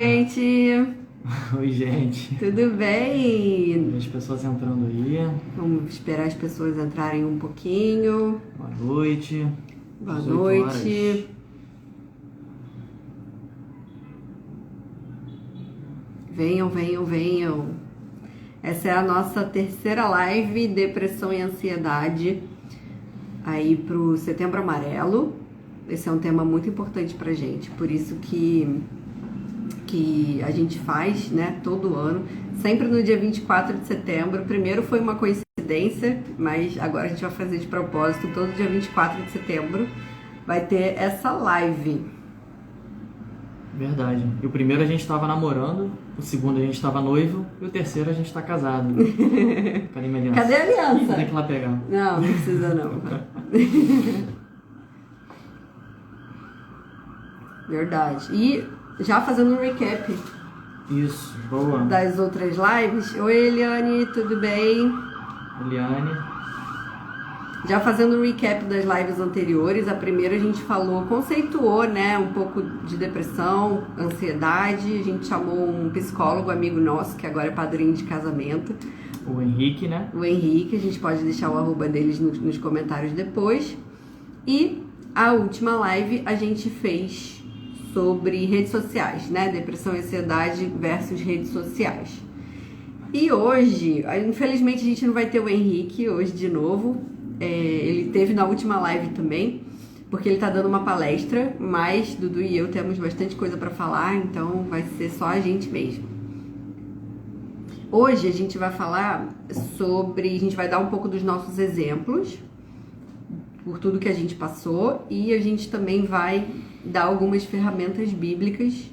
Gente, Oi, gente. tudo bem? As pessoas entrando aí. Vamos esperar as pessoas entrarem um pouquinho. Boa noite. Boa 18 noite. Venham, venham, venham. Essa é a nossa terceira live, depressão e ansiedade, aí pro Setembro Amarelo. Esse é um tema muito importante pra gente, por isso que a gente faz, né, todo ano, sempre no dia 24 de setembro. Primeiro foi uma coincidência, mas agora a gente vai fazer de propósito. Todo dia 24 de setembro vai ter essa live. Verdade. E o primeiro a gente tava namorando, o segundo a gente tava noivo e o terceiro a gente tá casado. Cadê minha aliança? Cadê a aliança? Tem que ir lá pegar. Não, não precisa não. Verdade. E já fazendo um recap Isso, boa. das outras lives. Oi, Eliane, tudo bem? Eliane. Já fazendo um recap das lives anteriores, a primeira a gente conceituou, né, um pouco de depressão, ansiedade. A gente chamou um psicólogo, amigo nosso, que agora é padrinho de casamento, O Henrique, né? o Henrique. A gente pode deixar o arroba deles nos comentários depois. E a última live a gente fez sobre redes sociais, né, depressão e ansiedade versus redes sociais. E hoje, infelizmente a gente não vai ter o Henrique hoje de novo. Ele teve na última live também, porque ele tá dando uma palestra, mas Dudu e eu temos bastante coisa para falar, então vai ser só a gente mesmo. Hoje a gente vai falar a gente vai dar um pouco dos nossos exemplos, por tudo que a gente passou, e a gente também vai dar algumas ferramentas bíblicas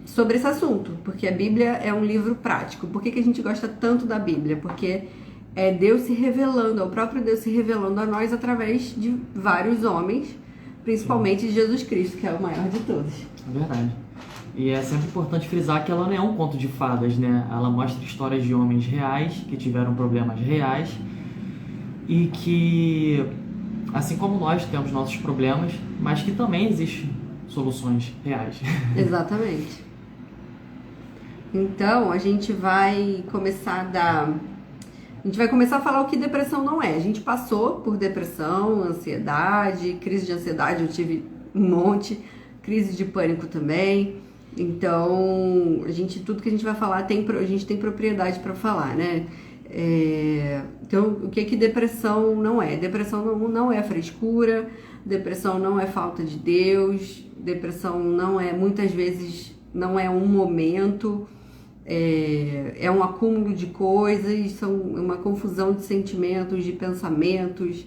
sobre esse assunto, porque a Bíblia é um livro prático. Por que a gente gosta tanto da Bíblia? Porque é Deus se revelando, é o próprio Deus se revelando a nós através de vários homens, principalmente de Jesus Cristo, que é o maior de todos. É verdade. E é sempre importante frisar que ela não é um conto de fadas, né? Ela mostra histórias de homens reais, que tiveram problemas reais, e que, assim como nós temos nossos problemas, mas que também existem soluções reais. Exatamente. Então, a gente vai começar a falar o que depressão não é. A gente passou por depressão, ansiedade, crise de ansiedade, eu tive um monte, crise de pânico também. Então, tudo que a gente vai falar, a gente tem propriedade para falar, né? Então, o que depressão não é? Depressão não é frescura, depressão não é falta de Deus, depressão não é, muitas vezes, não é um momento, é um acúmulo de coisas, são uma confusão de sentimentos, de pensamentos,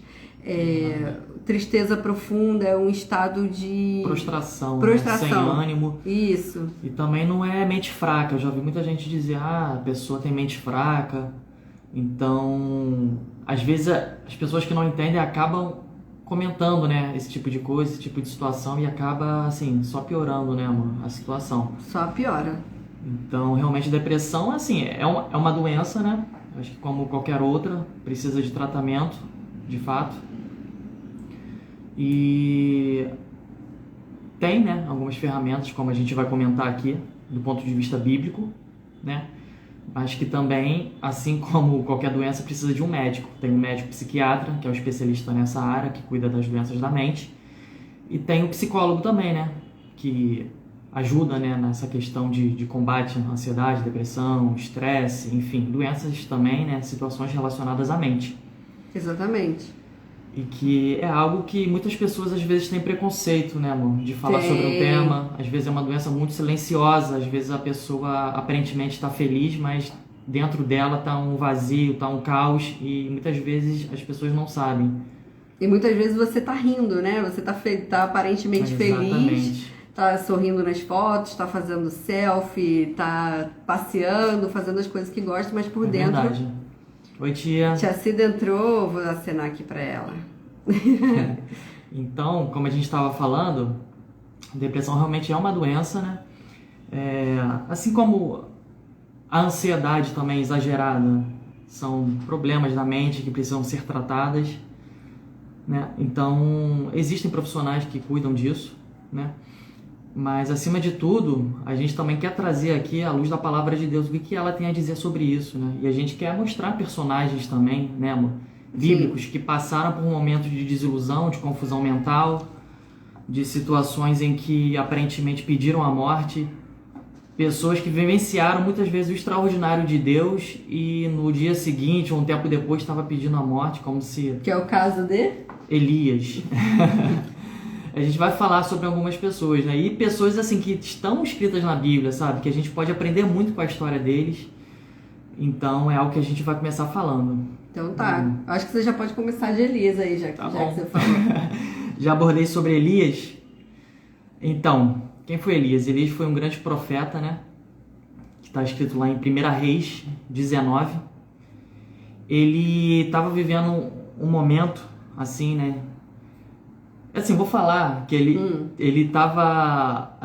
tristeza profunda, é um estado de Prostração, prostração. Né? Sem ânimo. Isso. E também não é mente fraca. Eu já vi muita gente dizer, a pessoa tem mente fraca. Então, às vezes as pessoas que não entendem acabam comentando, né, esse tipo de coisa, esse tipo de situação, e acaba, assim, só piorando, né, amor, a situação. Só piora. Então, realmente, depressão, assim, é uma doença, né? Acho que como qualquer outra, precisa de tratamento, de fato. E tem, né, algumas ferramentas, como a gente vai comentar aqui, do ponto de vista bíblico, né? Mas que também, assim como qualquer doença, precisa de um médico. Tem um médico psiquiatra, que é o especialista nessa área, que cuida das doenças da mente. E tem o psicólogo também, né? Que ajuda, né, nessa questão de combate à ansiedade, depressão, estresse, enfim, doenças também, né? Situações relacionadas à mente. Exatamente. E que é algo que muitas pessoas às vezes têm preconceito, né, amor? De falar sobre o tema. Às vezes é uma doença muito silenciosa, às vezes a pessoa aparentemente está feliz, mas dentro dela está um vazio, está um caos, e muitas vezes as pessoas não sabem. E muitas vezes você tá rindo, né? Você tá aparentemente feliz, tá sorrindo nas fotos, tá fazendo selfie, tá passeando, fazendo as coisas que gosta, mas por dentro... Verdade. Oi, tia. Tia Cida entrou, vou acenar aqui pra ela. Então, como a gente estava falando, a depressão realmente é uma doença, né? Assim como a ansiedade também exagerada, são problemas da mente que precisam ser tratadas, né? Então, existem profissionais que cuidam disso, né? Mas, acima de tudo, a gente também quer trazer aqui, à luz da palavra de Deus, o que ela tem a dizer sobre isso, né? E a gente quer mostrar personagens também, né, amor? Bíblicos, que passaram por um momento de desilusão, de confusão mental, de situações em que aparentemente pediram a morte, pessoas que vivenciaram muitas vezes o extraordinário de Deus e no dia seguinte, ou um tempo depois, estava pedindo a morte, como se... Que é o caso de? Elias. A gente vai falar sobre algumas pessoas, né? E pessoas assim que estão escritas na Bíblia, sabe? Que a gente pode aprender muito com a história deles. Então é algo que a gente vai começar falando. Então tá. Acho que você já pode começar de Elias aí, já que você falou. Já abordei sobre Elias. Então, quem foi Elias? Elias foi um grande profeta, né? Que está escrito lá em 1 Reis 19. Ele estava vivendo um momento assim, né? Assim, vou falar que ele estava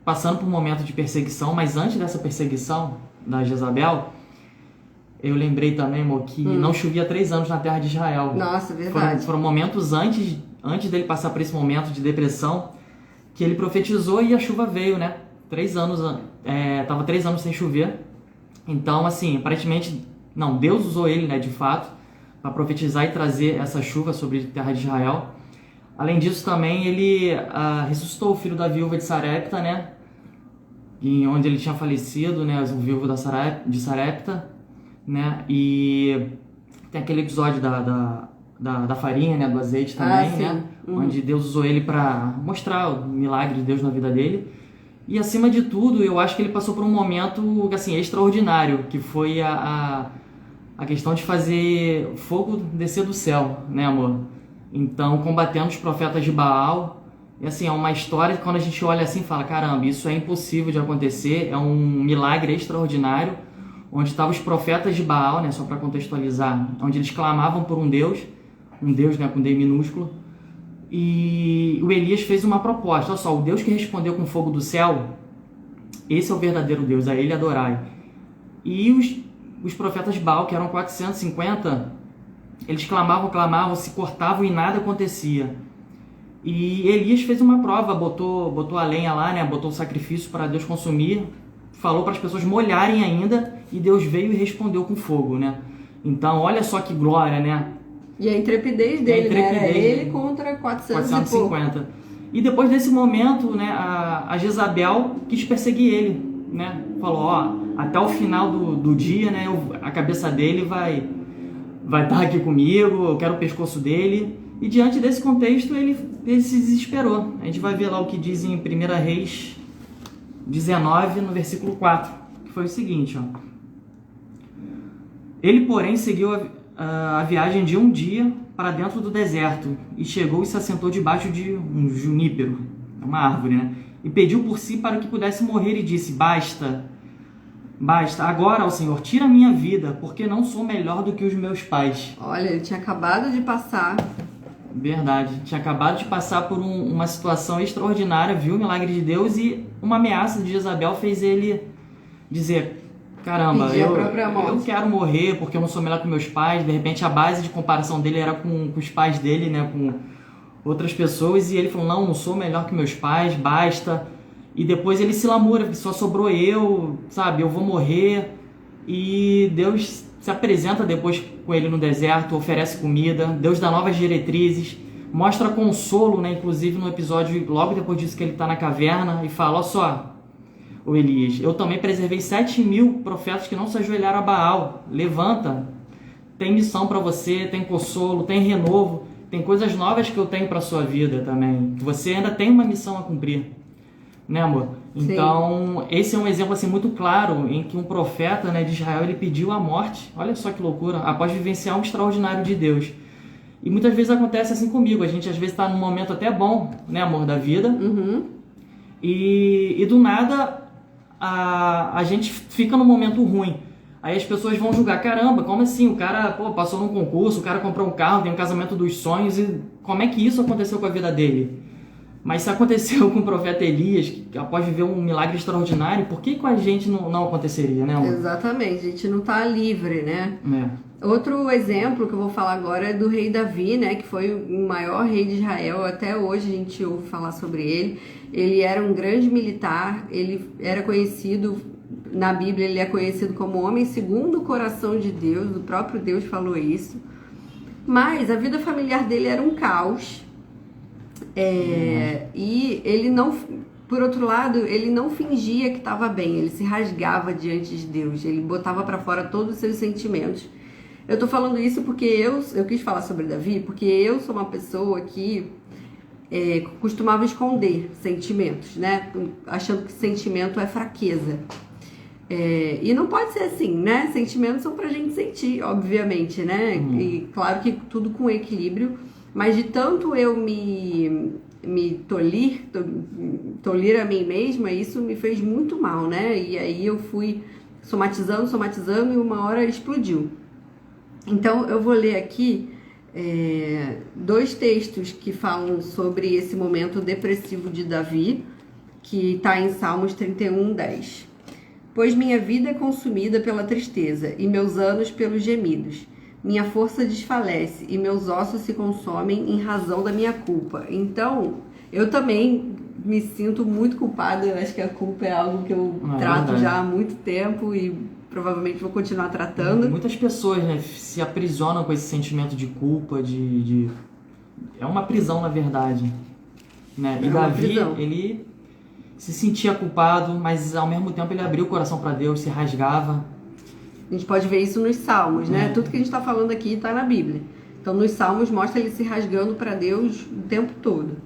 passando por um momento de perseguição, mas antes dessa perseguição da Jezabel, eu lembrei também, amor, que não chovia 3 anos na terra de Israel. Nossa, verdade. Foram momentos antes dele passar por esse momento de depressão, que ele profetizou e a chuva veio, né? 3 anos, tava 3 anos sem chover. Então, assim, aparentemente, não, Deus usou ele, né, de fato, para profetizar e trazer essa chuva sobre a terra de Israel. Além disso, também ele ressuscitou o filho da viúva de Sarepta, né? Onde ele tinha falecido, né? O viúvo de Sarepta, né? E tem aquele episódio da farinha, né? Do azeite também, né? Onde Deus usou ele para mostrar o milagre de Deus na vida dele. E, acima de tudo, eu acho que ele passou por um momento, assim, extraordinário, que foi a questão de fazer fogo descer do céu, né, amor? Então, combatendo os profetas de Baal. E assim, é uma história que quando a gente olha assim, fala, caramba, isso é impossível de acontecer, é um milagre extraordinário, onde estavam os profetas de Baal, né, só para contextualizar, onde eles clamavam por um Deus, né, com D minúsculo, e o Elias fez uma proposta, olha só, o Deus que respondeu com fogo do céu, esse é o verdadeiro Deus, a ele adorai. E os profetas de Baal, que eram 450, eles clamavam, se cortavam e nada acontecia. E Elias fez uma prova, botou a lenha lá, né? Botou o sacrifício para Deus consumir, falou para as pessoas molharem ainda, e Deus veio e respondeu com fogo, né? Então, olha só que glória, né? E a intrepidez dele, né? Era ele contra 450. E depois desse momento, né, a Jezabel quis perseguir ele, né? Falou, ó, até o final do dia, né, a cabeça dele vai estar aqui comigo, eu quero o pescoço dele. E diante desse contexto, ele se desesperou. A gente vai ver lá o que diz em 1 Reis 19, no versículo 4, que foi o seguinte, ó. Ele, porém, seguiu a viagem de um dia para dentro do deserto e chegou e se assentou debaixo de um junípero, uma árvore, né? E pediu por si para que pudesse morrer e disse, basta, agora, ó Senhor, tira a minha vida, porque não sou melhor do que os meus pais. Olha, ele tinha acabado de passar... Verdade, tinha acabado de passar por uma situação extraordinária, viu o milagre de Deus e uma ameaça de Jezabel fez ele dizer, caramba, eu quero morrer porque eu não sou melhor que meus pais. De repente a base de comparação dele era com os pais dele, né, com outras pessoas, e ele falou, não sou melhor que meus pais, basta. E depois ele se lamura, só sobrou eu, sabe, eu vou morrer. E Deus se apresenta depois com ele no deserto, oferece comida, Deus dá novas diretrizes, mostra consolo, né? Inclusive no episódio, logo depois disso que ele está na caverna, e fala, olha só, o Elias, eu também preservei 7.000 profetas que não se ajoelharam a Baal, levanta, tem missão para você, tem consolo, tem renovo, tem coisas novas que eu tenho para sua vida também, que você ainda tem uma missão a cumprir, né, amor? Então, sim, esse é um exemplo assim muito claro em que um profeta, né, de Israel, ele pediu a morte, olha só que loucura, após vivenciar um extraordinário de Deus. E muitas vezes acontece assim comigo, a gente às vezes está num momento até bom, né, amor, da vida, e do nada a gente fica num momento ruim. Aí as pessoas vão julgar, caramba, como assim? O cara passou num concurso, o cara comprou um carro, tem um casamento dos sonhos, e como é que isso aconteceu com a vida dele? Mas se aconteceu com o profeta Elias, que após viver um milagre extraordinário, por que com a gente não aconteceria, né, amor? Exatamente, a gente não está livre, né? É. Outro exemplo que eu vou falar agora é do rei Davi, né? Que foi o maior rei de Israel. Até hoje a gente ouve falar sobre ele. Ele era um grande militar, ele era conhecido, na Bíblia ele é conhecido como homem segundo o coração de Deus, o próprio Deus falou isso. Mas a vida familiar dele era um caos. E ele não, por outro lado, ele não fingia que estava bem, ele se rasgava diante de Deus, ele botava para fora todos os seus sentimentos. Eu tô falando isso porque eu quis falar sobre Davi, porque eu sou uma pessoa que costumava esconder sentimentos, né? Achando que sentimento é fraqueza. E não pode ser assim, né? Sentimentos são pra gente sentir, obviamente, né? E claro que tudo com equilíbrio, mas de tanto eu me tolir a mim mesma, isso me fez muito mal, né? E aí eu fui somatizando e uma hora explodiu. Então eu vou ler aqui 2 textos que falam sobre esse momento depressivo de Davi, que está em Salmos 31:10. Pois minha vida é consumida pela tristeza e meus anos pelos gemidos. Minha força desfalece e meus ossos se consomem em razão da minha culpa. Então, eu também me sinto muito culpada. Eu acho que a culpa é algo que eu trato já há muito tempo e provavelmente vou continuar tratando. Muitas pessoas, né, se aprisionam com esse sentimento de culpa, é uma prisão, na verdade. Né? E Davi, ele se sentia culpado, mas ao mesmo tempo ele abriu o coração para Deus, se rasgava. A gente pode ver isso nos Salmos, né? Tudo que a gente está falando aqui está na Bíblia. Então, nos Salmos, mostra ele se rasgando para Deus o tempo todo.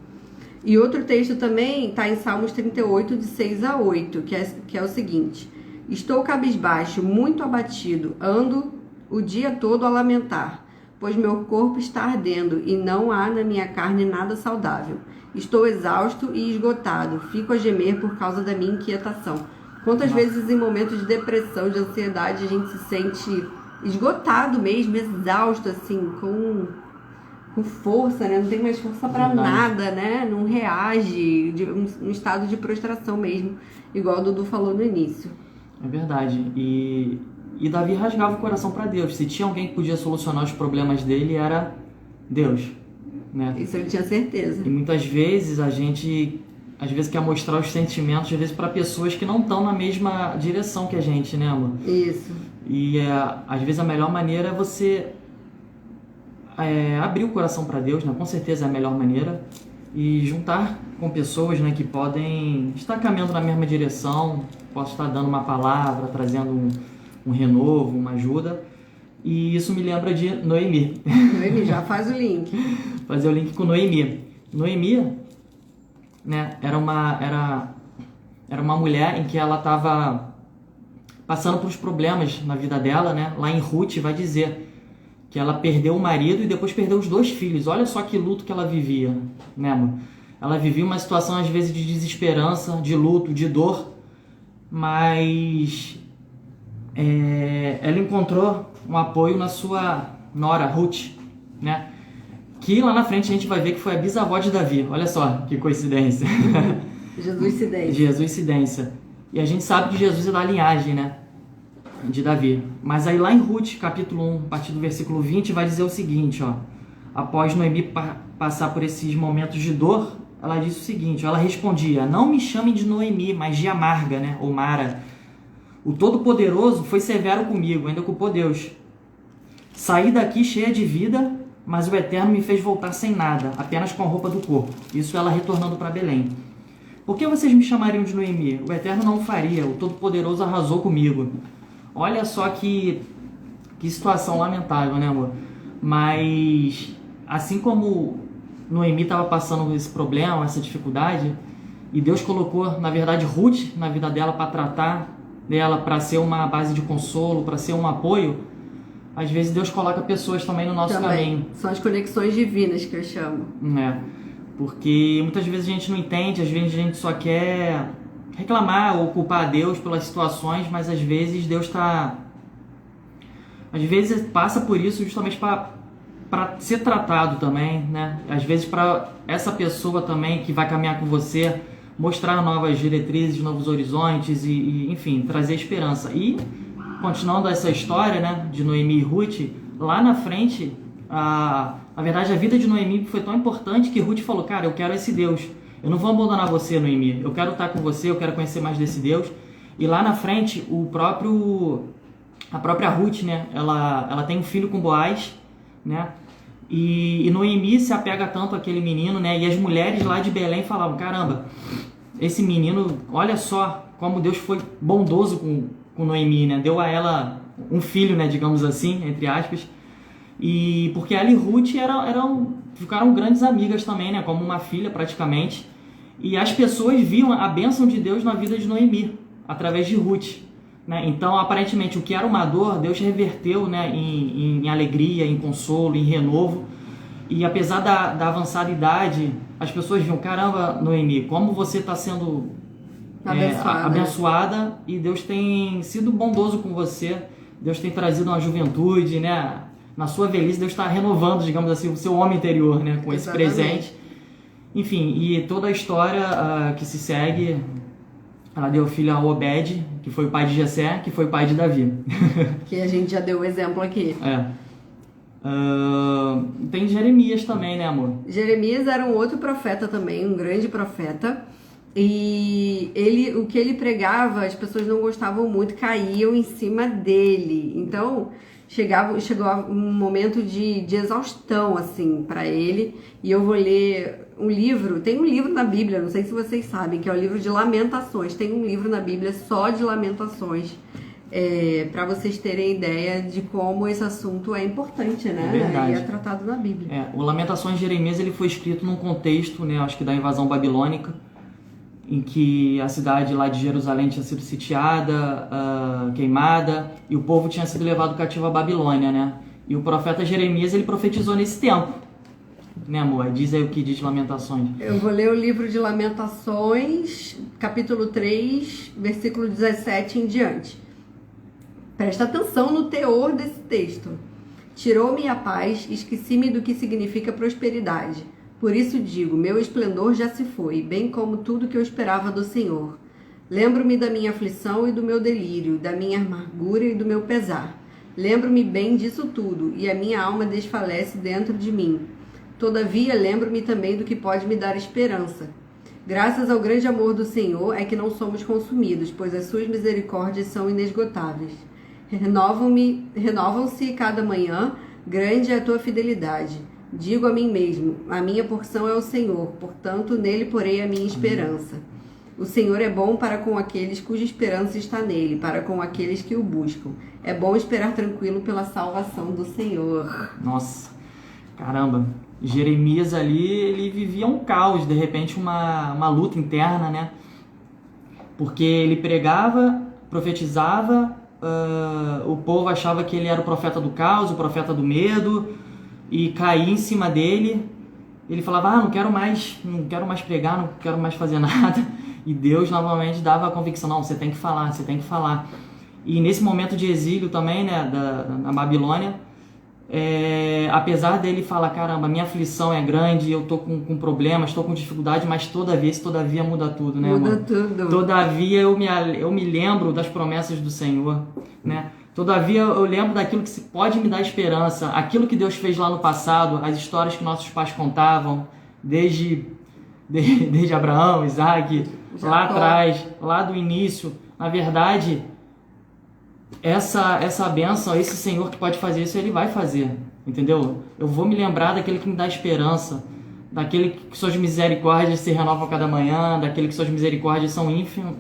E outro texto também está em Salmos 38, de 6-8, que é o seguinte: estou cabisbaixo, muito abatido, ando o dia todo a lamentar, pois meu corpo está ardendo e não há na minha carne nada saudável. Estou exausto e esgotado, fico a gemer por causa da minha inquietação. Quantas vezes em momentos de depressão, de ansiedade, a gente se sente esgotado mesmo, exausto, assim, com força, né? Não tem mais força para nada, né? Não reage, um estado de prostração mesmo, igual o Dudu falou no início. É verdade. E Davi rasgava o coração para Deus. Se tinha alguém que podia solucionar os problemas dele, era Deus, né? Isso ele tinha certeza. E muitas vezes a gente quer mostrar os sentimentos, às vezes, para pessoas que não estão na mesma direção que a gente, né, amor? Isso. E às vezes a melhor maneira é você abrir o coração para Deus, né? Com certeza é a melhor maneira. E juntar com pessoas, né, que podem estar caminhando na mesma direção, posso estar dando uma palavra, trazendo um renovo, uma ajuda. E isso me lembra de Noemi. Noemi, já faz o link. Fazer o link com Noemi. Noemi, né, era uma mulher em que ela estava passando por uns problemas na vida dela, né? Lá em Ruth vai dizer que ela perdeu o marido e depois perdeu os 2 filhos. Olha só que luto que ela vivia, né, amor? Ela vivia uma situação às vezes de desesperança, de luto, de dor, mas ela encontrou um apoio na sua nora, Ruth, né? Que lá na frente a gente vai ver que foi a bisavó de Davi. Olha só que coincidência. Jesuicidência. E a gente sabe que Jesus é da linhagem, né, de Davi. Mas aí lá em Ruth, capítulo 1, a partir do versículo 20, vai dizer o seguinte, ó. Após Noemi passar por esses momentos de dor, ela disse o seguinte, ó, ela respondia: não me chamem de Noemi, mas de Amarga, né, ou Mara. O Todo-Poderoso foi severo comigo, ainda culpou Deus. Saí daqui cheia de vida, mas o Eterno me fez voltar sem nada, apenas com a roupa do corpo. Isso ela retornando para Belém. Por que vocês me chamariam de Noemi? O Eterno não o faria, o Todo-Poderoso arrasou comigo. Olha só que situação lamentável, né, amor? Mas, assim como Noemi estava passando esse problema, essa dificuldade, e Deus colocou, na verdade, Ruth na vida dela para tratar dela, para ser uma base de consolo, para ser um apoio, às vezes Deus coloca pessoas também no nosso caminho. São as conexões divinas que eu chamo. Porque muitas vezes a gente não entende, às vezes a gente só quer reclamar ou culpar a Deus pelas situações, mas às vezes Deus passa por isso justamente para para ser tratado também, né? Às vezes para essa pessoa também que vai caminhar com você, mostrar novas diretrizes, novos horizontes e enfim, trazer esperança. E continuando essa história, né, de Noemi e Ruth, lá na frente, na verdade a vida de Noemi foi tão importante que Ruth falou, cara, eu quero esse Deus. Eu não vou abandonar você, Noemi. Eu quero estar com você, eu quero conhecer mais desse Deus. E lá na frente, a própria Ruth, né, ela tem um filho com Boaz, né? E Noemi se apega tanto àquele menino, né? E as mulheres lá de Belém falavam, caramba, esse menino, olha só como Deus foi bondoso com Noemi, né? Deu a ela um filho, né, digamos assim, entre aspas. E porque ela e Ruth ficaram grandes amigas também, né? Como uma filha praticamente. E as pessoas viam a bênção de Deus na vida de Noemi, através de Ruth, né? Então, aparentemente, o que era uma dor, Deus reverteu, né, em alegria, em consolo, em renovo. E apesar da avançada idade, as pessoas viam, caramba, Noemi, como você está sendo abençoada e Deus tem sido bondoso com você, Deus tem trazido uma juventude, né? Na sua velhice, Deus está renovando, digamos assim, o seu homem interior, né, com esse presente. Enfim, e toda a história que se segue, ela deu filho a Obed, que foi o pai de Jessé, que foi o pai de Davi. Que a gente já deu o exemplo aqui. Tem Jeremias também, né, amor? Jeremias era um outro profeta também, um grande profeta. E o que ele pregava, as pessoas não gostavam muito, caíam em cima dele. Então, chegou um momento de exaustão, assim, para ele. E eu vou ler um livro, tem um livro na Bíblia, não sei se vocês sabem, que é o livro de Lamentações. Tem um livro na Bíblia só de Lamentações, para vocês terem ideia de como esse assunto é importante, né? É verdade. E é tratado na Bíblia. O Lamentações de Jeremias, ele foi escrito num contexto, né, acho que da invasão babilônica, em que a cidade lá de Jerusalém tinha sido sitiada, queimada, e o povo tinha sido levado cativo à Babilônia, né? E o profeta Jeremias, ele profetizou nesse tempo, né, amor? Diz aí o que diz Lamentações. Eu vou ler o livro de Lamentações, capítulo 3, versículo 17 em diante. Presta atenção no teor desse texto. Tirou-me a paz, esqueci-me do que significa prosperidade. Por isso digo, meu esplendor já se foi, bem como tudo que eu esperava do Senhor. Lembro-me da minha aflição e do meu delírio, da minha amargura e do meu pesar. Lembro-me bem disso tudo, e a minha alma desfalece dentro de mim. Todavia, lembro-me também do que pode me dar esperança. Graças ao grande amor do Senhor é que não somos consumidos, pois as suas misericórdias são inesgotáveis. Renovam-se cada manhã, grande é a tua fidelidade. Digo a mim mesmo, a minha porção é o Senhor, portanto nele porei a minha esperança. O Senhor é bom para com aqueles cuja esperança está nele, para com aqueles que o buscam. É bom esperar tranquilo pela salvação do Senhor. Nossa, caramba. Jeremias ali, ele vivia um caos, de repente uma luta interna, né? Porque ele pregava, profetizava, o povo achava que ele era o profeta do caos, o profeta do medo, e caía em cima dele. Ele falava, não quero mais pregar, não quero mais fazer nada. E Deus novamente dava a convicção, não, você tem que falar, você tem que falar. E nesse momento de exílio também, né, na Babilônia, apesar dele falar, caramba, minha aflição é grande, eu tô com problemas, estou com dificuldade, mas todavia muda tudo, né, muda amor? Tudo. Todavia eu me lembro das promessas do Senhor, né? Todavia eu lembro daquilo que pode me dar esperança, aquilo que Deus fez lá no passado, as histórias que nossos pais contavam, desde Abraão, Isaac, lá atrás, lá do início. Na verdade, essa bênção, esse Senhor que pode fazer isso, Ele vai fazer, entendeu? Eu vou me lembrar daquele que me dá esperança, daquele que suas misericórdias se renovam a cada manhã, daquele que suas misericórdias são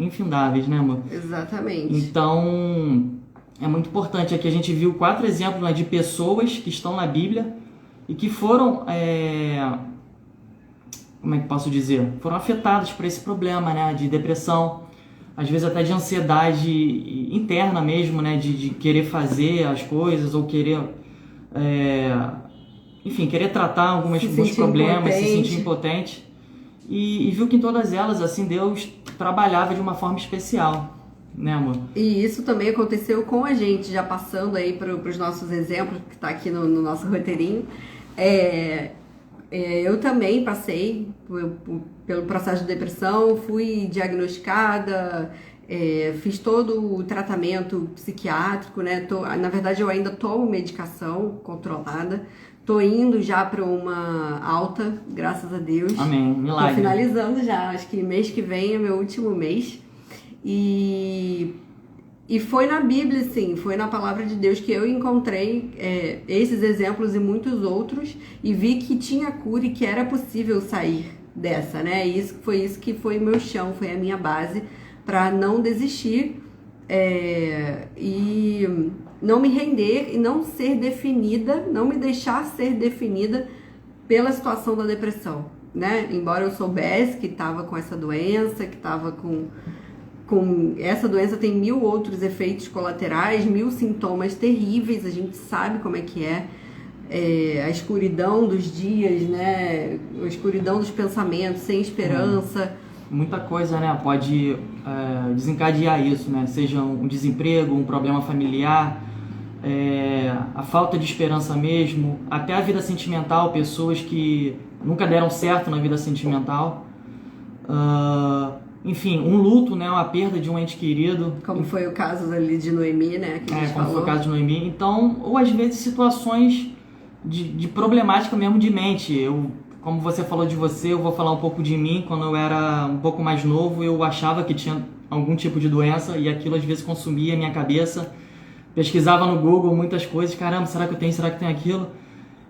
infindáveis, né, amor? Exatamente. Então, é muito importante. Aqui a gente viu 4 exemplos, né, de pessoas que estão na Bíblia e que foram, como é que posso dizer? Foram afetadas por esse problema, né, de depressão, às vezes até de ansiedade interna mesmo, né, de querer fazer as coisas ou querer, querer tratar alguns problemas, se sentir impotente. E viu que em todas elas, assim, Deus trabalhava de uma forma especial. Né, amor? E isso também aconteceu com a gente, já passando aí para os nossos exemplos, que está aqui no nosso roteirinho. Eu também passei pelo processo de depressão, fui diagnosticada, fiz todo o tratamento psiquiátrico, né? Na verdade, eu ainda tomo medicação controlada. Tô indo já para uma alta, graças a Deus. Amém, milagre. Tô finalizando já, acho que mês que vem é meu último mês. E foi na Bíblia, sim, foi na Palavra de Deus que eu encontrei esses exemplos e muitos outros e vi que tinha cura e que era possível sair dessa, né? E foi isso que foi meu chão, foi a minha base para não desistir e não me render e não ser definida, não me deixar ser definida pela situação da depressão, né? Embora eu soubesse que estava com essa doença, que estava com essa doença tem 1000 outros efeitos colaterais, 1000 sintomas terríveis, a gente sabe como é que a escuridão dos dias, né? A escuridão dos pensamentos, sem esperança. Muita coisa, né? Pode desencadear isso, né? Seja um desemprego, um problema familiar, a falta de esperança mesmo, até a vida sentimental, pessoas que nunca deram certo na vida sentimental. Enfim, um luto, né, uma perda de um ente querido. Como foi o caso ali de Noemi, né, que a gente falou. Foi o caso de Noemi. Então, ou às vezes situações de problemática mesmo de mente. Como você falou de você, eu vou falar um pouco de mim. Quando eu era um pouco mais novo, eu achava que tinha algum tipo de doença e aquilo às vezes consumia a minha cabeça. Pesquisava no Google muitas coisas. Caramba, será que eu tenho? Será que eu tenho aquilo?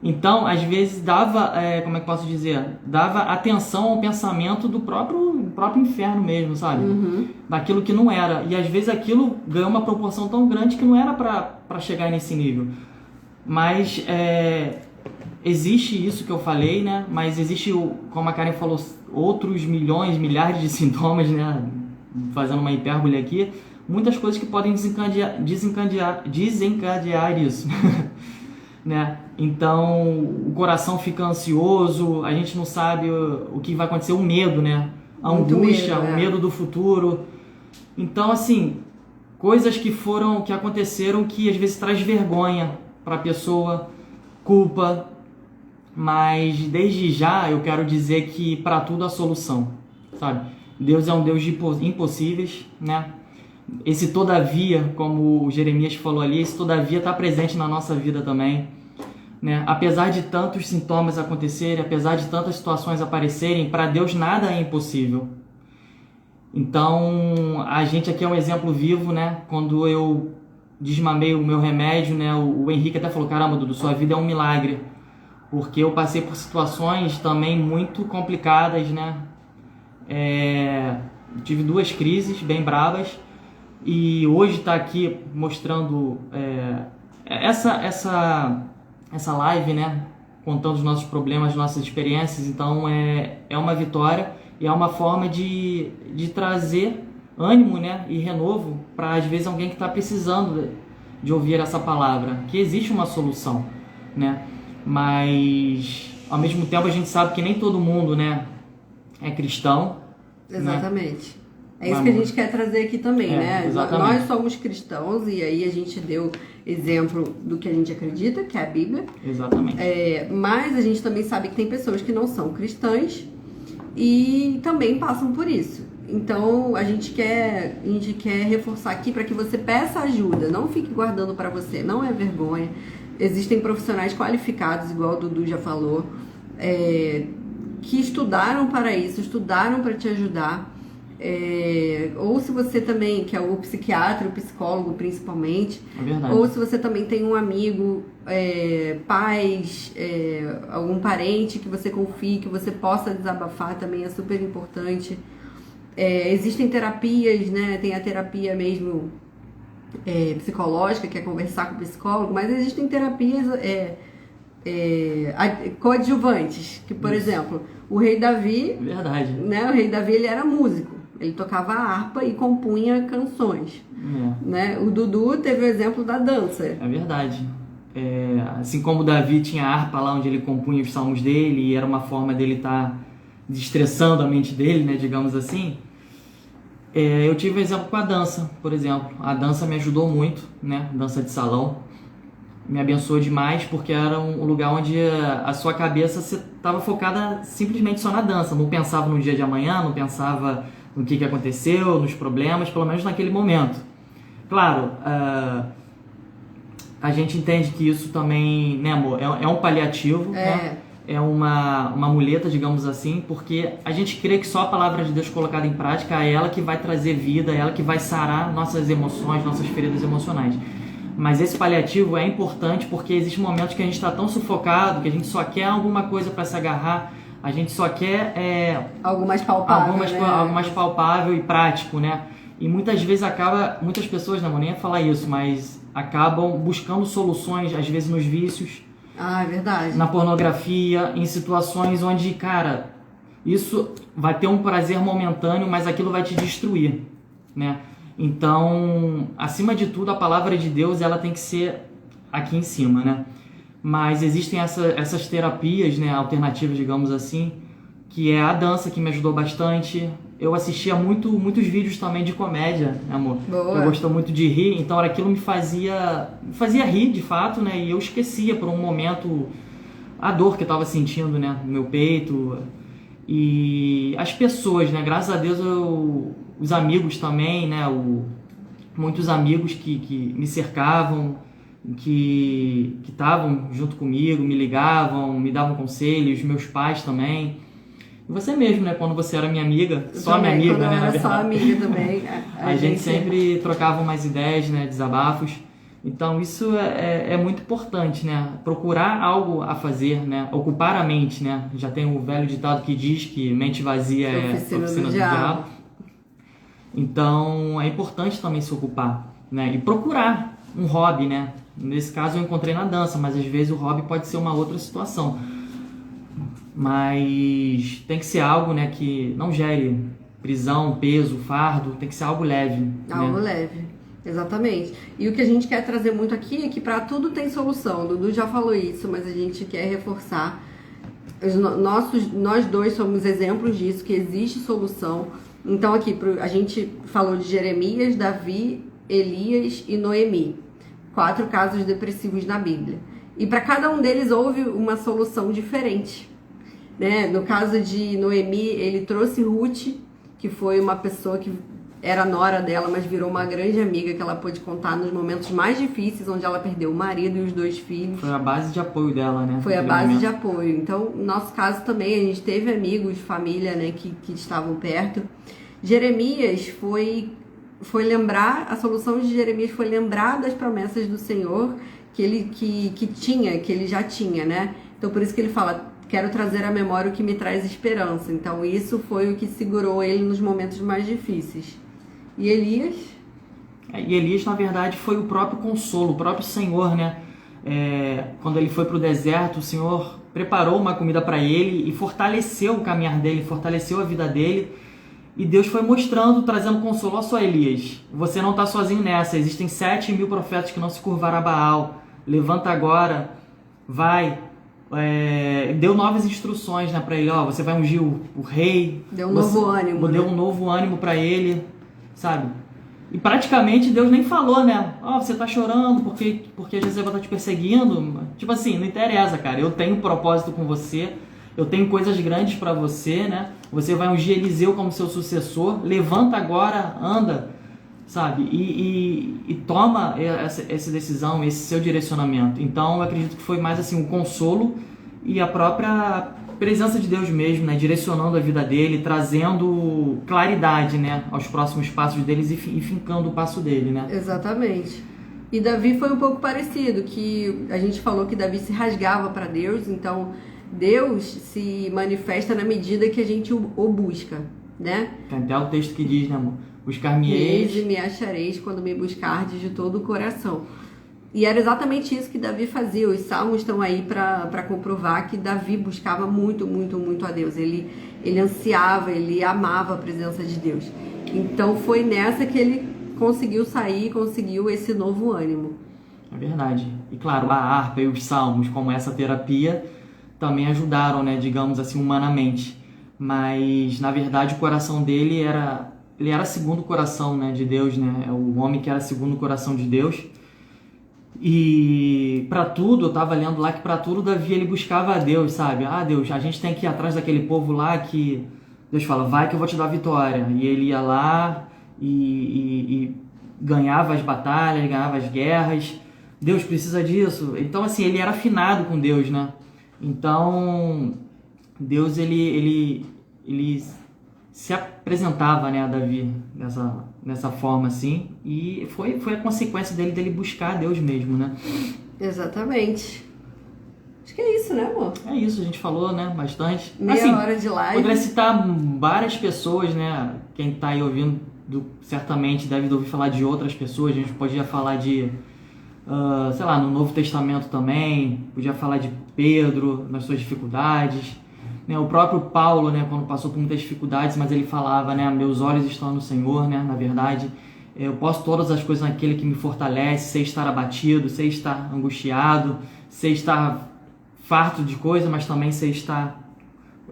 Então, às vezes dava, como é que posso dizer? Dava atenção ao pensamento do próprio inferno mesmo, sabe? Uhum. Daquilo que não era. E às vezes aquilo ganhou uma proporção tão grande que não era para chegar nesse nível. Mas existe isso que eu falei, né? Mas existe, como a Karen falou, outros milhões, milhares de sintomas, né? Fazendo uma hipérbole aqui. Muitas coisas que podem desencadear isso. Né? Então o coração fica ansioso, a gente não sabe o que vai acontecer, o medo, né? A angústia, o medo do futuro. Então, assim, coisas que aconteceram que às vezes traz vergonha para a pessoa, culpa, mas desde já eu quero dizer que para tudo há solução, sabe? Deus é um Deus de impossíveis, né? Esse todavia, como o Jeremias falou ali, esse todavia está presente na nossa vida também, né? Apesar de tantos sintomas acontecerem, apesar de tantas situações aparecerem, para Deus nada é impossível. Então, a gente aqui é um exemplo vivo, né? Quando eu desmamei o meu remédio, né? O Henrique até falou, caramba, Dudu, sua vida é um milagre. Porque eu passei por situações também muito complicadas, né? Tive 2 crises bem bravas. E hoje está aqui mostrando essa live, né? Contando os nossos problemas, nossas experiências. Então é uma vitória e é uma forma de trazer ânimo, né? E renovo para às vezes alguém que está precisando de ouvir essa palavra. Que existe uma solução, né? Mas ao mesmo tempo a gente sabe que nem todo mundo, né, é cristão. Exatamente. Né? É isso que a gente quer trazer aqui também, né? Exatamente. Nós somos cristãos e aí a gente deu exemplo do que a gente acredita, que é a Bíblia. Exatamente. Mas a gente também sabe que tem pessoas que não são cristãs e também passam por isso. Então a gente quer reforçar aqui para que você peça ajuda, não fique guardando para você, não é vergonha. Existem profissionais qualificados, igual o Dudu já falou, que estudaram para isso, estudaram para te ajudar. Ou se você também, que é o psiquiatra, o psicólogo principalmente, ou se você também tem um amigo, pais, algum parente que você confie, que você possa desabafar, também é super importante. Existem terapias, né? Tem a terapia mesmo psicológica, que é conversar com o psicólogo, mas existem terapias coadjuvantes, que por exemplo, o rei Davi, verdade, né? O rei Davi, ele era músico. Ele tocava harpa e compunha canções. Né? O Dudu teve o exemplo da dança. É verdade. Assim como Davi tinha a harpa lá onde ele compunha os salmos dele, e era uma forma dele estar desestressando a mente dele, né, digamos assim. Eu tive um exemplo com a dança, por exemplo. A dança me ajudou muito, né? Dança de salão. me abençoou demais, porque era um lugar onde a sua cabeça estava focada simplesmente só na dança, não pensava no dia de amanhã, não pensava no que aconteceu, nos problemas, pelo menos naquele momento. Claro, a gente entende que isso também, né, amor, é um paliativo, né? É uma muleta, digamos assim, porque a gente crê que só a palavra de Deus colocada em prática é ela que vai trazer vida, é ela que vai sarar nossas emoções, nossas feridas emocionais. Mas esse paliativo é importante porque existem momentos que a gente está tão sufocado, que a gente só quer alguma coisa para se agarrar, a gente só quer algo mais palpável, algo mais palpável e prático, né? E muitas vezes muitas pessoas, não vou nem falar isso, mas acabam buscando soluções, às vezes nos vícios, é verdade, na pornografia, em situações onde, cara, isso vai ter um prazer momentâneo, mas aquilo vai te destruir, né? Então, acima de tudo, a palavra de Deus, ela tem que ser aqui em cima, né? Mas existem essas terapias, né, alternativas, digamos assim, que é a dança, que me ajudou bastante. Eu assistia muitos vídeos também de comédia, né, amor? Boa. Eu gosto muito de rir, então aquilo me fazia rir, de fato, né? E eu esquecia por um momento a dor que eu estava sentindo, né, no meu peito. E as pessoas, né? Graças a Deus, os amigos também, né? Muitos amigos que me cercavam, que estavam junto comigo, me ligavam, me davam conselhos, meus pais também. E você mesmo, né? Quando você era minha amiga, só minha amiga, né? Quando eu era só amiga também. A gente sempre trocava umas ideias, né? Desabafos. Então isso é muito importante, né? Procurar algo a fazer, né? Ocupar a mente, né? Já tem o velho ditado que diz que mente vazia é oficina do diabo. Então é importante também se ocupar, né? E procurar um hobby, né? Nesse caso eu encontrei na dança, mas às vezes o hobby pode ser uma outra situação. Mas tem que ser algo, né, que não gere prisão, peso, fardo, tem que ser algo leve. Algo leve, exatamente. E o que a gente quer trazer muito aqui é que para tudo tem solução. O Dudu já falou isso, mas a gente quer reforçar. Nós dois somos exemplos disso, que existe solução. Então aqui, a gente falou de Jeremias, Davi, Elias e Noemi. 4 casos depressivos na Bíblia. E para cada um deles houve uma solução diferente. Né? No caso de Noemi, ele trouxe Ruth, que foi uma pessoa que era nora dela, mas virou uma grande amiga que ela pôde contar nos momentos mais difíceis, onde ela perdeu o marido e os 2 filhos. Foi a base de apoio dela, né? Foi a base de apoio. Então, no nosso caso também, a gente teve amigos, família, né, que estavam perto. Jeremias foi lembrar, a solução de Jeremias foi lembrar das promessas do Senhor que ele já tinha, né? Então, por isso que ele fala: quero trazer à memória o que me traz esperança. Então, isso foi o que segurou ele nos momentos mais difíceis. E Elias? E Elias, na verdade, foi o próprio consolo, o próprio Senhor, né? Quando ele foi para o deserto, o Senhor preparou uma comida para ele e fortaleceu o caminhar dele, fortaleceu a vida dele. E Deus foi mostrando, trazendo consolo. Olha só, Elias, você não está sozinho nessa. Existem 7.000 profetas que não se curvaram a Baal. Levanta agora, vai. Deu novas instruções, né, para ele. Você vai ungir o rei. Deu um novo ânimo. Deu um novo ânimo para ele, sabe? E praticamente Deus nem falou, né? Você tá chorando porque Jezebel tá te perseguindo. Tipo assim, não interessa, cara. Eu tenho um propósito com você. Eu tenho coisas grandes para você, né? Você vai ungir Eliseu como seu sucessor. Levanta agora, anda, sabe? E toma essa decisão, esse seu direcionamento. Então, eu acredito que foi mais assim um consolo e a própria presença de Deus mesmo, né? Direcionando a vida dele, trazendo claridade, né? Aos próximos passos deles e fincando o passo dele, né? Exatamente. E Davi foi um pouco parecido, que a gente falou que Davi se rasgava para Deus, então Deus se manifesta na medida que a gente o busca, né? Tem até o texto que diz, né, amor? Buscar-me-eis e me achareis quando me buscardes de todo o coração. E era exatamente isso que Davi fazia. Os salmos estão aí para comprovar que Davi buscava muito, muito, muito a Deus. Ele ansiava, ele amava a presença de Deus. Então foi nessa que ele conseguiu sair, conseguiu esse novo ânimo. É verdade. E claro, a harpa e os salmos, como essa terapia, também ajudaram, né, digamos assim, humanamente. Mas, na verdade, o coração dele era segundo o coração, né, de Deus, né? O homem que era segundo o coração de Deus. E para tudo, eu estava lendo lá que para tudo Davi ele buscava a Deus, sabe? Ah, Deus, a gente tem que ir atrás daquele povo lá que Deus fala, vai que eu vou te dar a vitória. E ele ia lá e ganhava as batalhas, ganhava as guerras. Deus precisa disso. Então, assim, ele era afinado com Deus, né? Então, Deus, ele se apresentava, né, a Davi nessa forma, assim. E foi a consequência dele buscar a Deus mesmo, né? Exatamente. Acho que é isso, né, amor? É isso, a gente falou, né, bastante. Meia assim, hora de live. Poderia citar várias pessoas, né? Quem tá aí ouvindo, certamente deve ouvir falar de outras pessoas. A gente podia falar de, sei lá, no Novo Testamento também. Podia falar de Pedro, nas suas dificuldades. Né? O próprio Paulo, né, quando passou por muitas dificuldades, mas ele falava, né, meus olhos estão no Senhor, né, na verdade. Eu posso todas as coisas naquele que me fortalece, sei estar abatido, sei estar angustiado, sei estar farto de coisa, mas também sei estar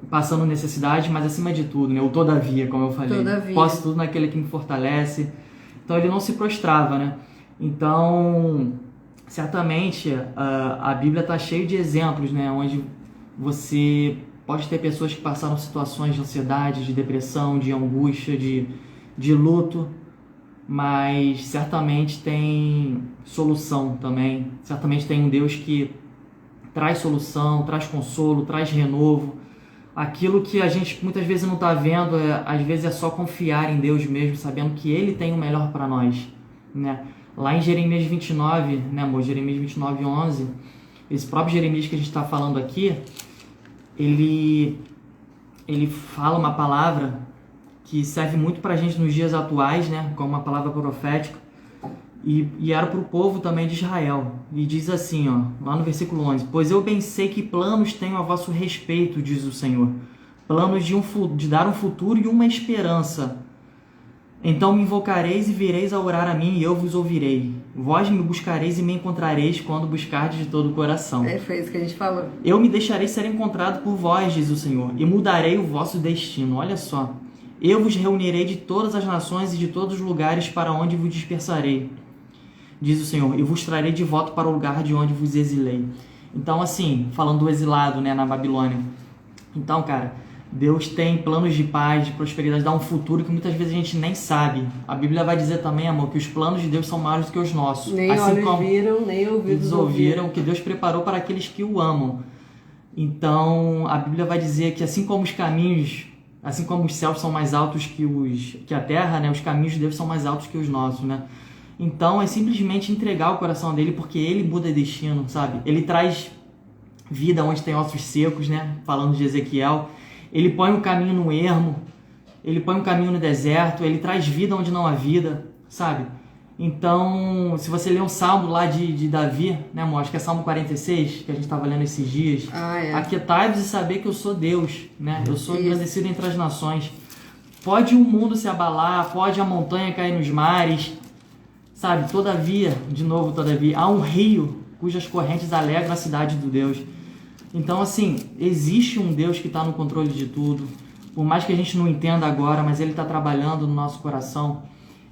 passando necessidade, mas acima de tudo, né, o todavia, como eu falei. Todavia. Posso tudo naquele que me fortalece. Então ele não se prostrava, né? Então, certamente, a Bíblia está cheia de exemplos, né, onde você pode ter pessoas que passaram situações de ansiedade, de depressão, de angústia, de luto, mas certamente tem solução também. Certamente tem um Deus que traz solução, traz consolo, traz renovo. Aquilo que a gente muitas vezes não está vendo, às vezes é só confiar em Deus mesmo, sabendo que Ele tem o melhor para nós, né? Lá em Jeremias 29, né, amor? Jeremias 29, 11, esse próprio Jeremias que a gente está falando aqui, ele fala uma palavra que serve muito para a gente nos dias atuais, né, como uma palavra profética, e era para o povo também de Israel. E diz assim, ó, lá no versículo 11, pois eu bem sei que planos tenho a vosso respeito, diz o Senhor, planos de dar um futuro e uma esperança. Então me invocareis e vireis a orar a mim, e eu vos ouvirei. Vós me buscareis e me encontrareis quando buscardes de todo o coração. Foi isso que a gente falou. Eu me deixarei ser encontrado por vós, diz o Senhor, e mudarei o vosso destino. Olha só. Eu vos reunirei de todas as nações e de todos os lugares para onde vos dispersarei, diz o Senhor, e vos trarei de volta para o lugar de onde vos exilei. Então, assim, falando do exilado, né, na Babilônia. Então, cara, Deus tem planos de paz, de prosperidade, dá um futuro que muitas vezes a gente nem sabe. A Bíblia vai dizer também, amor, que os planos de Deus são maiores do que os nossos. Nem assim olhos como viram, nem ouvidos ouviram. que Deus preparou para aqueles que o amam. Então, a Bíblia vai dizer que assim como os caminhos, assim como os céus são mais altos que a terra, né, os caminhos de Deus são mais altos que os nossos, né? Então, é simplesmente entregar o coração dele, porque ele muda destino, sabe? Ele traz vida onde tem ossos secos, né? Falando de Ezequiel. Ele põe um caminho no ermo, ele põe um caminho no deserto, ele traz vida onde não há vida, sabe? Então, se você ler um salmo lá de Davi, né, amor? Acho que é Salmo 46, que a gente estava lendo esses dias. Aquietai-vos e saber que eu sou Deus, né? Eu sou engrandecido entre as nações. Pode o mundo se abalar, pode a montanha cair nos mares, sabe? Todavia, há um rio cujas correntes alegram a cidade do Deus. Então, assim, existe um Deus que está no controle de tudo. Por mais que a gente não entenda agora, mas Ele está trabalhando no nosso coração.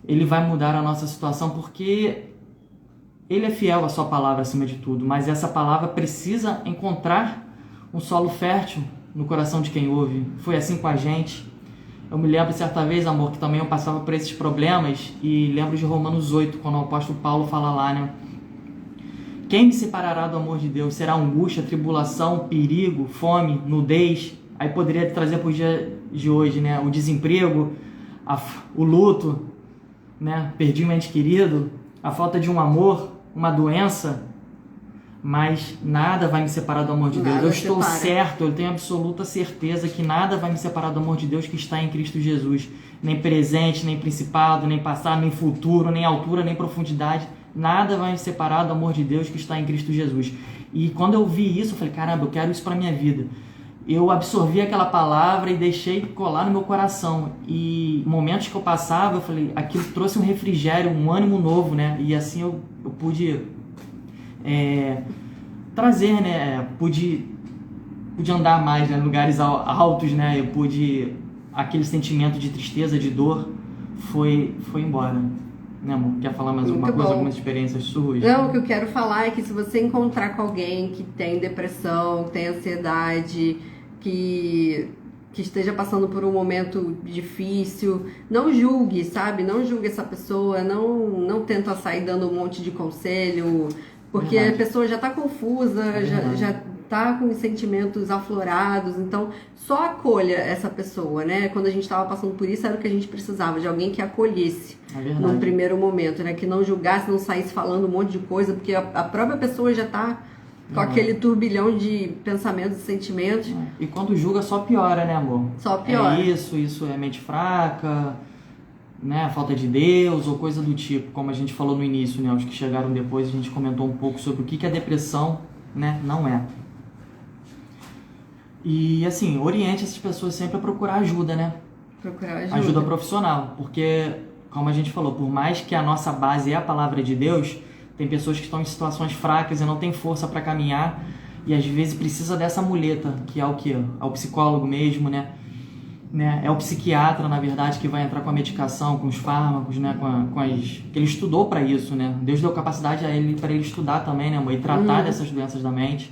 Ele vai mudar a nossa situação porque Ele é fiel à sua palavra acima de tudo. Mas essa palavra precisa encontrar um solo fértil no coração de quem ouve. Foi assim com a gente. Eu me lembro certa vez, amor, que também eu passava por esses problemas e lembro de Romanos 8, quando o apóstolo Paulo fala lá, né? Quem me separará do amor de Deus? Será angústia, tribulação, perigo, fome, nudez? Aí poderia trazer para o dia de hoje, né? O desemprego, o luto, né? Perdi um ente querido, a falta de um amor, uma doença. Mas nada vai me separar do amor de Deus. Eu estou certo, eu tenho absoluta certeza que nada vai me separar do amor de Deus que está em Cristo Jesus. Nem presente, nem principado, nem passado, nem futuro, nem altura, nem profundidade. Nada vai me separar do amor de Deus que está em Cristo Jesus. E quando eu vi isso, eu falei, caramba, eu quero isso para minha vida. Eu absorvi aquela palavra e deixei colar no meu coração. E momentos que eu passava, eu falei, aquilo trouxe um refrigério, um ânimo novo, né? E assim eu pude trazer, né? Pude andar mais, né? Lugares altos, né? Eu pude... Aquele sentimento de tristeza, de dor, foi embora. né, amor? Quer falar mais alguma Muito coisa, bom. algumas experiências suas? Não, o que eu quero falar é que se você encontrar com alguém que tem depressão, que tem ansiedade, que esteja passando por um momento difícil, não julgue, sabe? Não julgue essa pessoa, não tenta sair dando um monte de conselho, porque Verdade. a pessoa já tá confusa, já tá com os sentimentos aflorados, então só acolha essa pessoa, né? Quando a gente estava passando por isso, era o que a gente precisava, de alguém que acolhesse num primeiro momento, né? Que não julgasse, não saísse falando um monte de coisa, porque a própria pessoa já tá com aquele turbilhão de pensamentos e sentimentos. E quando julga, só piora, né, amor? Só piora. É isso é mente fraca, né, falta de Deus ou coisa do tipo, como a gente falou no início, né, os que chegaram depois, a gente comentou um pouco sobre o que a depressão, né, não é. E, assim, oriente essas pessoas sempre a procurar ajuda, né? Procurar ajuda. Ajuda profissional, porque, como a gente falou, por mais que a nossa base é a palavra de Deus, tem pessoas que estão em situações fracas e não tem força para caminhar e às vezes precisa dessa muleta, que é o quê? É o psicólogo mesmo, né? É o psiquiatra, na verdade, que vai entrar com a medicação, com os fármacos, né? Que ele estudou para isso, né? Deus deu capacidade a ele para ele estudar também, né, amor? E tratar dessas doenças da mente.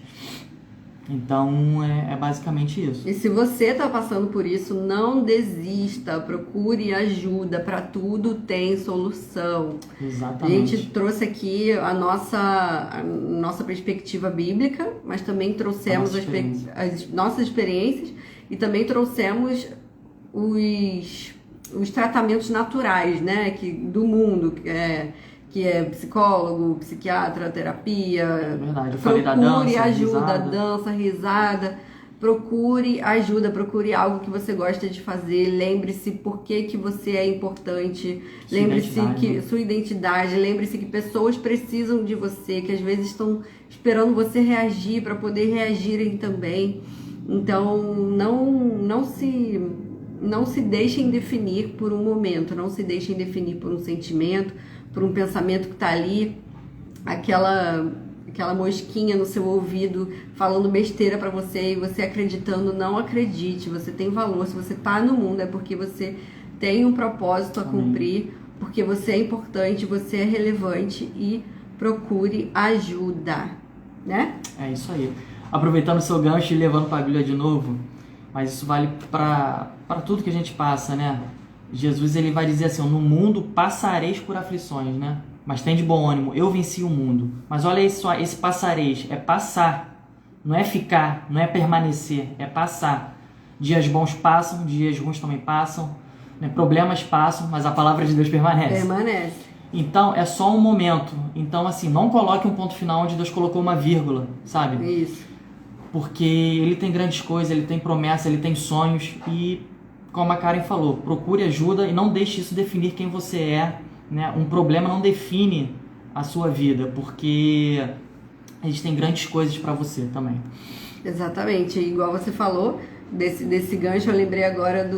Então, é basicamente isso. E se você tá passando por isso, não desista, procure ajuda, para tudo tem solução. Exatamente. A gente trouxe aqui a nossa perspectiva bíblica, mas também trouxemos as nossas experiências e também trouxemos os tratamentos naturais, né, do mundo, que é psicólogo, psiquiatra, terapia. É verdade, eu falei da Procure dança, ajuda, risada. dança, risada. Procure ajuda, procure algo que você gosta de fazer. Lembre-se por que você é importante. Lembre-se que sua identidade. Lembre-se que pessoas precisam de você, que às vezes estão esperando você reagir para poder reagirem também. Então, não se deixem definir por um momento, não se deixem definir por um sentimento, por um pensamento que está ali, aquela mosquinha no seu ouvido falando besteira para você e você acreditando. Não acredite, você tem valor. Se você tá no mundo é porque você tem um propósito a cumprir, porque você é importante, você é relevante e procure ajuda, né? É isso aí. Aproveitando o seu gancho e levando para a Bíblia de novo, mas isso vale para tudo que a gente passa, né? Jesus, ele vai dizer assim, no mundo passareis por aflições, né? Mas tem de bom ânimo, eu venci o mundo. Mas olha aí só, esse passareis é passar, não é ficar, não é permanecer, é passar. Dias bons passam, dias ruins também passam, né? Problemas passam, mas a palavra de Deus permanece. Permanece. Então, é só um momento. Então, assim, não coloque um ponto final onde Deus colocou uma vírgula, sabe? Isso. Porque ele tem grandes coisas, ele tem promessas, ele tem sonhos e, como a Karen falou, procure ajuda e não deixe isso definir quem você é, né? Um problema não define a sua vida, porque a gente tem grandes coisas para você também. Exatamente, igual você falou, desse gancho eu lembrei agora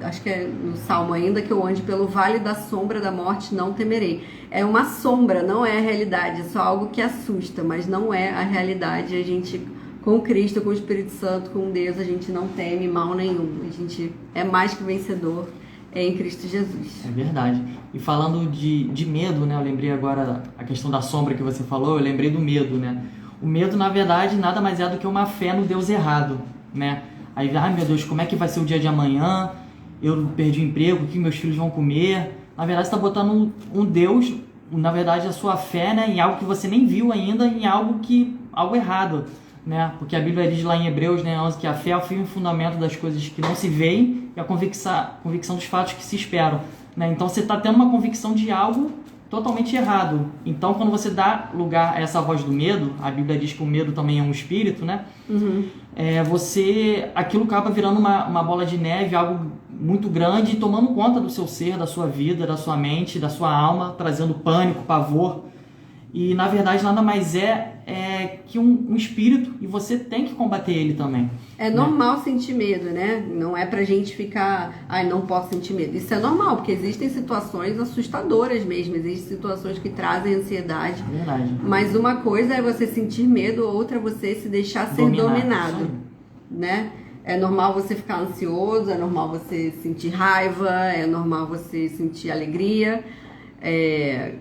acho que é no Salmo ainda, que eu ande pelo vale da sombra da morte, não temerei. É uma sombra, não é a realidade, é só algo que assusta, mas não é a realidade. A gente, com Cristo, com o Espírito Santo, com Deus, a gente não teme mal nenhum, a gente é mais que vencedor em Cristo Jesus. É verdade. E falando de medo, né? Eu lembrei agora a questão da sombra que você falou, eu lembrei do medo, né? O medo, na verdade, nada mais é do que uma fé no Deus errado, né? Aí, ai meu Deus, como é que vai ser o dia de amanhã? Eu perdi o emprego, o que meus filhos vão comer? Na verdade, você está botando um Deus, na verdade, a sua fé, né, em algo que você nem viu ainda, em algo errado, né? Porque a Bíblia diz lá em Hebreus, né, 11, que a fé é o firme fundamento das coisas que não se veem e a convicção dos fatos que se esperam, né? Então, você está tendo uma convicção de algo totalmente errado. Então, quando você dá lugar a essa voz do medo, a Bíblia diz que o medo também é um espírito, né? Aquilo acaba virando uma bola de neve, algo muito grande, tomando conta do seu ser, da sua vida, da sua mente, da sua alma, trazendo pânico, pavor. E, na verdade, nada mais é que um espírito, e você tem que combater ele também. É normal sentir medo, né? Não é pra gente ficar, não posso sentir medo. Isso é normal, porque existem situações assustadoras mesmo, existem situações que trazem ansiedade. É verdade. Mas uma coisa é você sentir medo, outra é você se deixar ser dominado, né? É normal você ficar ansioso, é normal você sentir raiva, é normal você sentir alegria.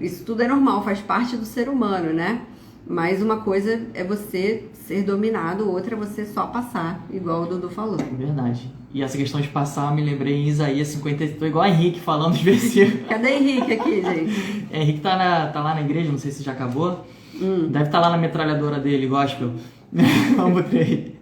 Isso tudo é normal, faz parte do ser humano, né? Mas uma coisa é você ser dominado, outra é você só passar, igual o Dudu falou. É verdade. E essa questão de passar, eu me lembrei em Isaías 50, tô igual a Henrique falando os versículos. Cadê Henrique aqui, gente? Henrique tá lá na igreja, não sei se já acabou. Deve estar lá na metralhadora dele, gospel. Vamos ver.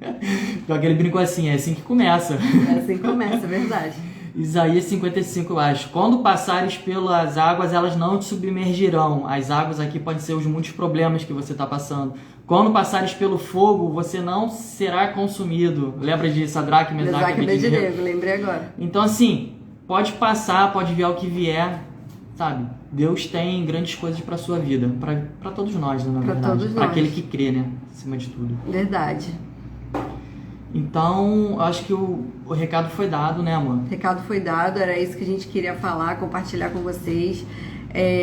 Porque ele brincou assim, é assim que começa. É assim que começa, é verdade. Isaías 55, eu acho. Quando passares pelas águas, elas não te submergirão. As águas aqui podem ser os muitos problemas que você está passando. Quando passares pelo fogo, você não será consumido. Lembra de Sadraque, Mesaque e Abednego? Lembrei agora. Então, assim, pode passar, pode vir o que vier, sabe? Deus tem grandes coisas para sua vida. Para todos nós, né, na verdade. Para aquele que crê, né? Acima de tudo. Verdade. Então, acho que o recado foi dado, né, amor? O recado foi dado, era isso que a gente queria falar, compartilhar com vocês.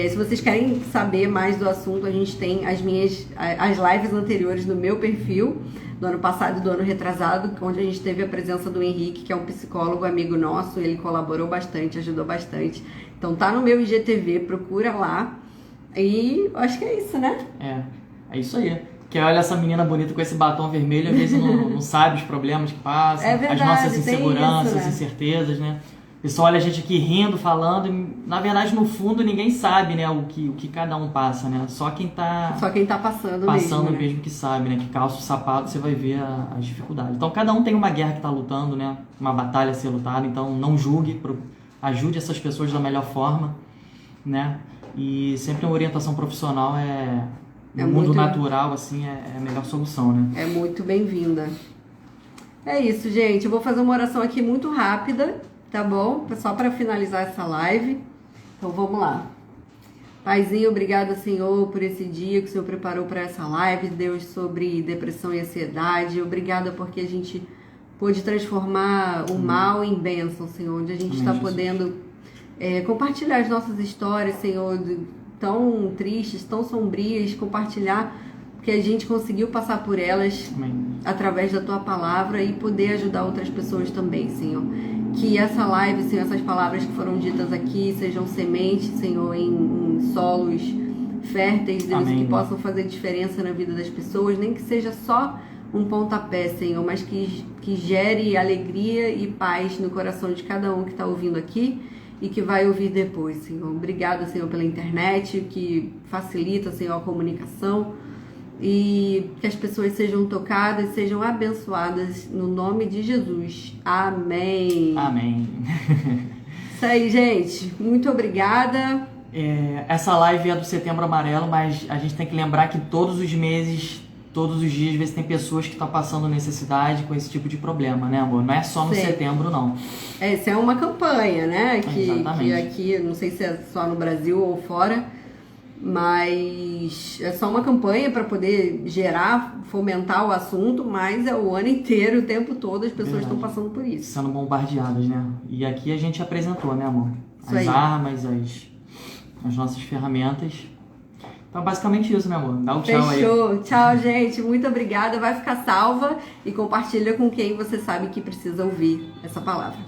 Se vocês querem saber mais do assunto, a gente tem as lives anteriores no meu perfil, do ano passado e do ano retrasado, onde a gente teve a presença do Henrique, que é um psicólogo amigo nosso, ele colaborou bastante, ajudou bastante. Então tá no meu IGTV, procura lá. E acho que é isso, né? É isso aí. Que olha essa menina bonita com esse batom vermelho, às vezes não sabe os problemas que passam, verdade, as nossas inseguranças, isso, né? Incertezas, né? O pessoal olha a gente aqui rindo, falando, e, na verdade, no fundo, ninguém sabe, né, o que cada um passa, né? Só quem tá passando mesmo, né? Que sabe, né? Que calça o sapato, você vai ver as dificuldades. Então, cada um tem uma guerra que tá lutando, né? Uma batalha a ser lutada, então não julgue, ajude essas pessoas da melhor forma, né? E sempre uma orientação profissional no mundo natural, assim, é a melhor solução, né? É muito bem-vinda. É isso, gente. Eu vou fazer uma oração aqui muito rápida, tá bom? Só para finalizar essa live. Então, vamos lá. Paizinho, obrigada, Senhor, por esse dia que o Senhor preparou para essa live, Deus, sobre depressão e ansiedade. Obrigada porque a gente pôde transformar o mal em bênção, Senhor, onde a gente está podendo compartilhar as nossas histórias, Senhor, tão tristes, tão sombrias, compartilhar que a gente conseguiu passar por elas através da Tua palavra e poder ajudar outras pessoas também, Senhor. Que essa live, Senhor, essas palavras que foram ditas aqui sejam sementes, Senhor, em solos férteis, Deus, que possam fazer diferença na vida das pessoas, nem que seja só um pontapé, Senhor, mas que gere alegria e paz no coração de cada um que está ouvindo aqui e que vai ouvir depois, Senhor. Obrigada, Senhor, pela internet, que facilita, Senhor, a comunicação e que as pessoas sejam tocadas, sejam abençoadas no nome de Jesus. Amém. Amém. Isso aí, gente. Muito obrigada. Essa live é do Setembro Amarelo, mas a gente tem que lembrar que todos os meses, todos os dias, às vezes tem pessoas que estão passando necessidade com esse tipo de problema, né, amor? Não é só no setembro, não. Essa é uma campanha, né? Exatamente. Que aqui, não sei se é só no Brasil ou fora, mas é só uma campanha para poder fomentar o assunto, mas é o ano inteiro, o tempo todo, as pessoas estão passando por isso. Sendo bombardeadas, né? E aqui a gente apresentou, né, amor? As armas, as nossas ferramentas. Então, basicamente isso, né, amor? Dá um tchau aí. Fechou. Tchau, gente. Muito obrigada. Vai ficar salva e compartilha com quem você sabe que precisa ouvir essa palavra.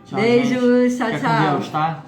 Tchau, beijos. gente. Tchau, Fica tchau. com Deus, tá?